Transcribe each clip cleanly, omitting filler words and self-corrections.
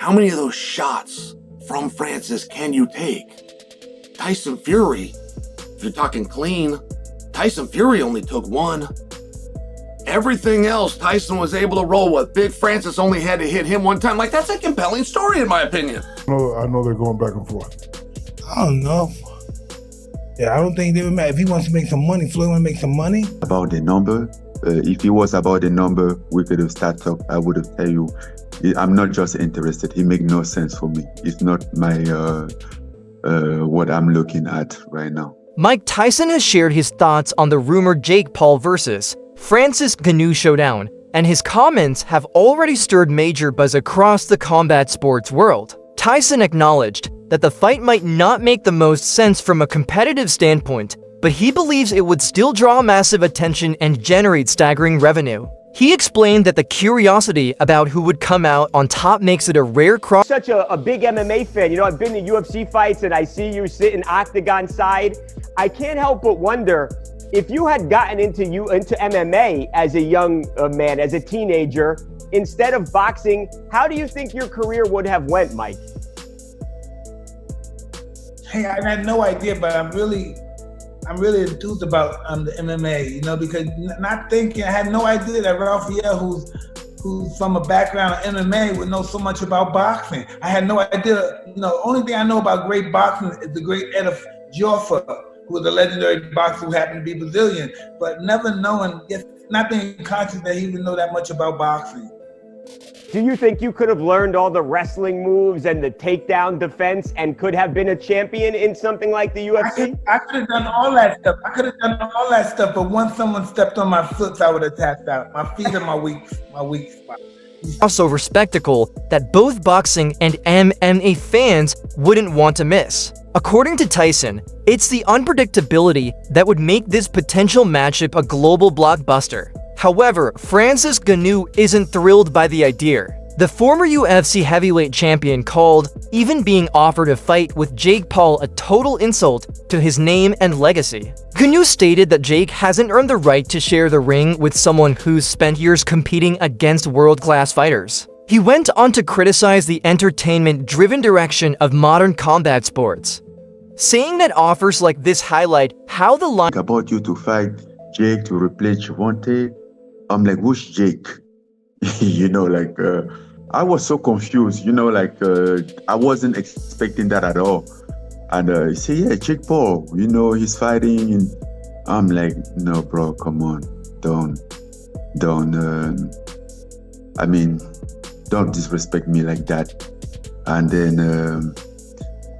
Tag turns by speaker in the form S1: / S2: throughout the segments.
S1: how many of those shots from Francis can you take? Tyson Fury, if you're talking clean, Tyson Fury only took one. Everything else, Tyson was able to roll with. Big Francis only had to hit him one time. Like, that's a compelling story, in my opinion.
S2: I know they're going back and forth.
S3: I don't know. Yeah, I don't think they would matter. If he wants to make some money, Floyd wants to make some money.
S4: About the number, if it was about the number, we could have started talk. I would have tell you, I'm not just interested. It make no sense for me. It's not my what I'm looking at right now.
S5: Mike Tyson has shared his thoughts on the rumored Jake Paul versus Francis Ngannou showdown, and his comments have already stirred major buzz across the combat sports world. Tyson acknowledged that the fight might not make the most sense from a competitive standpoint, but he believes it would still draw massive attention and generate staggering revenue. He explained that the curiosity about who would come out on top makes it a rare cross.
S6: Such a big MMA fan. You know, I've been to UFC fights and I see you sitting octagon side. I can't help but wonder, if you had gotten into MMA as a young man, as a teenager, instead of boxing, how do you think your career would have went, Mike?
S3: Hey, I had no idea, but I'm really enthused about the MMA, you know, because I had no idea that Raphael, who's from a background of MMA, would know so much about boxing. I had no idea, you know, only thing I know about great boxing is the great Ed Joffa, who was a legendary boxer who happened to be Brazilian, but never knowing, not being conscious that he would know that much about boxing.
S6: Do you think you could have learned all the wrestling moves and the takedown defense and could have been a champion in something like the UFC?
S3: I could have done all that stuff. But once someone stepped on my foot, I would have tapped out. My feet are my weak spot.
S5: Crossover spectacle that both boxing and MMA fans wouldn't want to miss. According to Tyson, it's the unpredictability that would make this potential matchup a global blockbuster. However, Francis Ngannou isn't thrilled by the idea. The former UFC heavyweight champion called even being offered a fight with Jake Paul a total insult to his name and legacy. Ngannou stated that Jake hasn't earned the right to share the ring with someone who's spent years competing against world-class fighters. He went on to criticize the entertainment-driven direction of modern combat sports, saying that offers like this highlight how the line
S4: about you to fight Jake to replace Javante. I'm like, who's Jake? You know, like, I was so confused, you know, like, I wasn't expecting that at all. And he said, yeah, Jake Paul, you know, he's fighting. And I'm like, no, bro, come on. Don't disrespect me like that. And then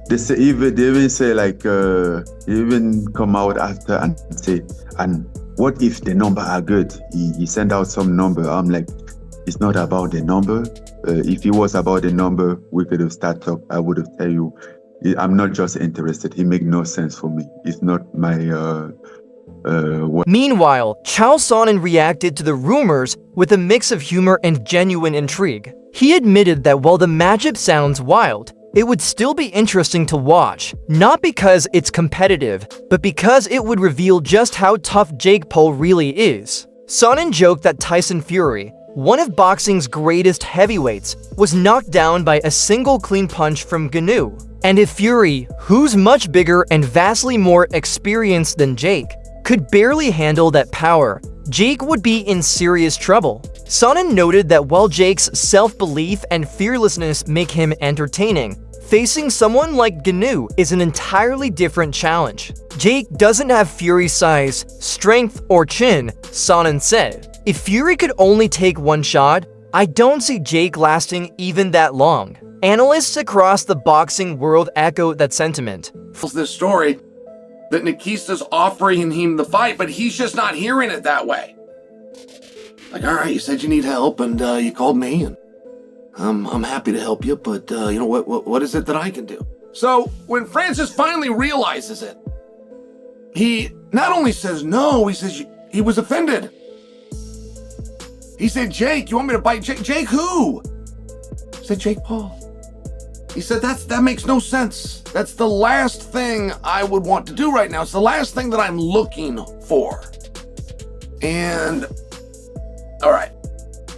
S4: they even say like, even come out after and say, and what if the number are good? He sent out some number. I'm like, it's not about the number. If it was about the number, we could have started talk. I would have tell you, I'm not just interested. It make no sense for me. It's not my what.
S5: Meanwhile, Chael Sonnen reacted to the rumors with a mix of humor and genuine intrigue. He admitted that while the matchup sounds wild, it would still be interesting to watch, not because it's competitive, but because it would reveal just how tough Jake Paul really is. Sonnen joked that Tyson Fury, one of boxing's greatest heavyweights, was knocked down by a single clean punch from Ngannou. And if Fury, who's much bigger and vastly more experienced than Jake, could barely handle that power, Jake would be in serious trouble. Sonnen noted that while Jake's self-belief and fearlessness make him entertaining, facing someone like Ngannou is an entirely different challenge. Jake doesn't have Fury's size, strength, or chin, Sonnen said. If Fury could only take one shot, I don't see Jake lasting even that long. Analysts across the boxing world echo that sentiment.
S1: This story that Nikista's offering him the fight, but he's just not hearing it that way. Like, all right, you said you need help, and you called me, and I'm happy to help you, but you know what is it that I can do? So when Francis finally realizes it, he not only says no, he says he was offended. He said, Jake, you want me to bite Jake? Jake who? He said, Jake Paul. He said, that makes no sense. That's the last thing I would want to do right now. It's the last thing that I'm looking for. And, all right.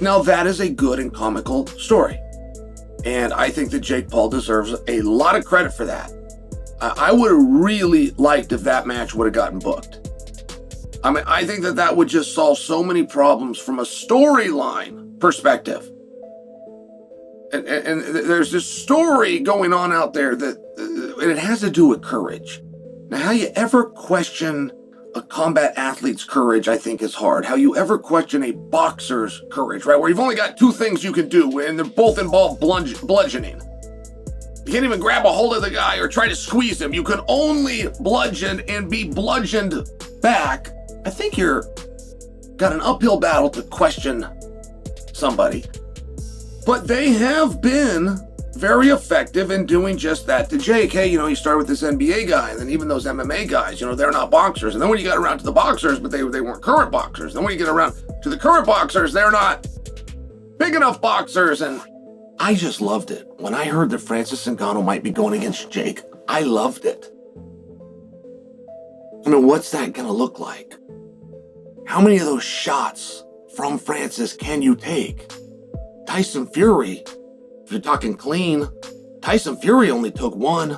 S1: Now that is a good and comical story. And I think that Jake Paul deserves a lot of credit for that. I would have really liked if that match would have gotten booked. I mean, I think that that would just solve so many problems from a storyline perspective. And there's this story going on out there that and it has to do with courage. Now, how you ever question a combat athlete's courage, I think, is hard. How you ever question a boxer's courage, right? Where you've only got two things you can do, and they're both involve bludgeoning. You can't even grab a hold of the guy or try to squeeze him. You can only bludgeon and be bludgeoned back. I think you're got an uphill battle to question somebody. But they have been very effective in doing just that to Jake. Hey, you started with this NBA guy, and then even those MMA guys, they're not boxers. And then when you got around to the boxers, but they weren't current boxers. Then when you get around to the current boxers, they're not big enough boxers. And I just loved it. When I heard that Francis Ngannou might be going against Jake, I loved it. I mean, what's that going to look like? How many of those shots from Francis can you take? Tyson Fury, if you're talking clean, Tyson Fury only took one.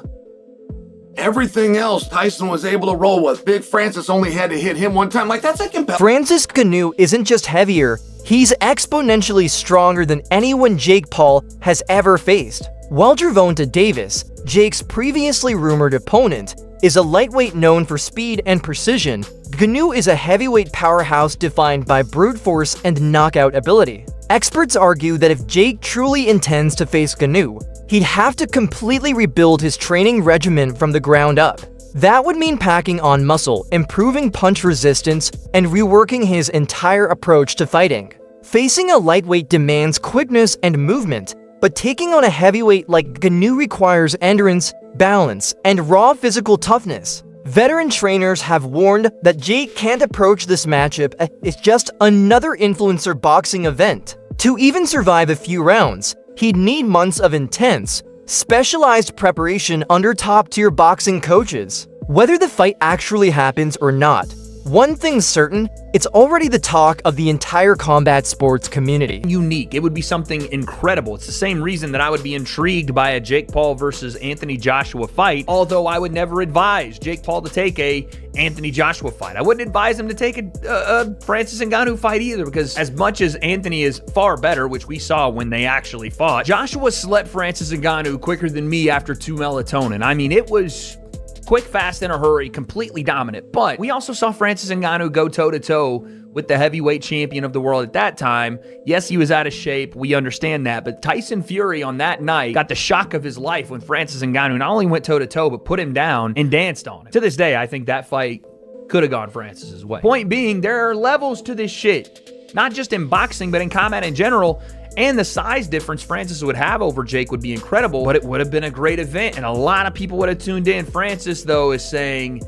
S1: Everything else, Tyson was able to roll with. Big Francis only had to hit him one time. Like, that's a compelling.
S5: Francis Ngannou isn't just heavier, he's exponentially stronger than anyone Jake Paul has ever faced. While Gervonta Davis, Jake's previously rumored opponent, is a lightweight known for speed and precision, Ngannou is a heavyweight powerhouse defined by brute force and knockout ability. Experts argue that if Jake truly intends to face Ngannou, he'd have to completely rebuild his training regimen from the ground up. That would mean packing on muscle, improving punch resistance, and reworking his entire approach to fighting. Facing a lightweight demands quickness and movement, but taking on a heavyweight like Ngannou requires endurance, balance, and raw physical toughness. Veteran trainers have warned that Jake can't approach this matchup as just another influencer boxing event. To even survive a few rounds, he'd need months of intense, specialized preparation under top-tier boxing coaches. Whether the fight actually happens or not, one thing's certain, it's already the talk of the entire combat sports community.
S7: Unique. It would be something incredible. It's the same reason that I would be intrigued by a Jake Paul versus Anthony Joshua fight, although I would never advise Jake Paul to take a Anthony Joshua fight. I wouldn't advise him to take a Francis Ngannou fight either, because as much as Anthony is far better, which we saw when they actually fought, Joshua slept Francis Ngannou quicker than me after 2 melatonin. I mean, it was quick, fast, in a hurry, completely dominant. But we also saw Francis Ngannou go toe-to-toe with the heavyweight champion of the world at that time. Yes, he was out of shape. We understand that. But Tyson Fury on that night got the shock of his life when Francis Ngannou not only went toe-to-toe, but put him down and danced on him. To this day, I think that fight could have gone Francis's way. Point being, there are levels to this shit. Not just in boxing, but in combat in general. And the size difference Francis would have over Jake would be incredible, but it would have been a great event, and a lot of people would have tuned in. Francis, though, is saying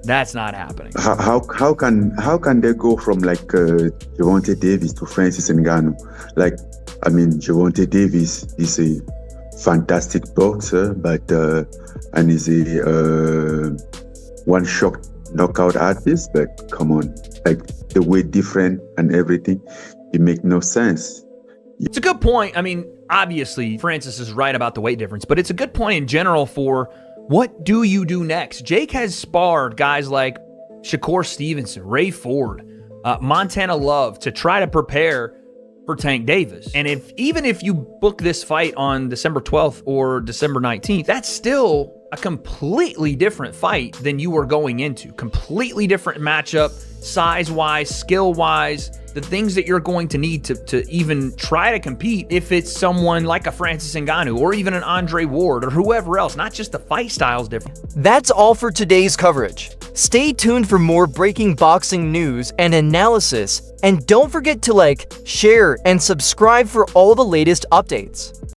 S7: that's not happening.
S4: How can they go from like Gervonta Davis to Francis Ngannou? Like, I mean, Gervonta Davis is a fantastic boxer, but and is a one-shot knockout artist. But come on, like the weight different and everything, it make no sense.
S7: It's a good point. I mean, obviously, Francis is right about the weight difference, but it's a good point in general for what do you do next? Jake has sparred guys like Shakur Stevenson, Ray Ford, Montana Love to try to prepare for Tank Davis. And even if you book this fight on December 12th or December 19th, that's still a completely different fight than you were going into. Completely different matchup, size-wise, skill-wise, the things that you're going to need to even try to compete if it's someone like a Francis Ngannou or even an Andre Ward or whoever else. Not just the fight style's different.
S5: That's all for today's coverage. Stay tuned for more breaking boxing news and analysis, and don't forget to like, share, and subscribe for all the latest updates.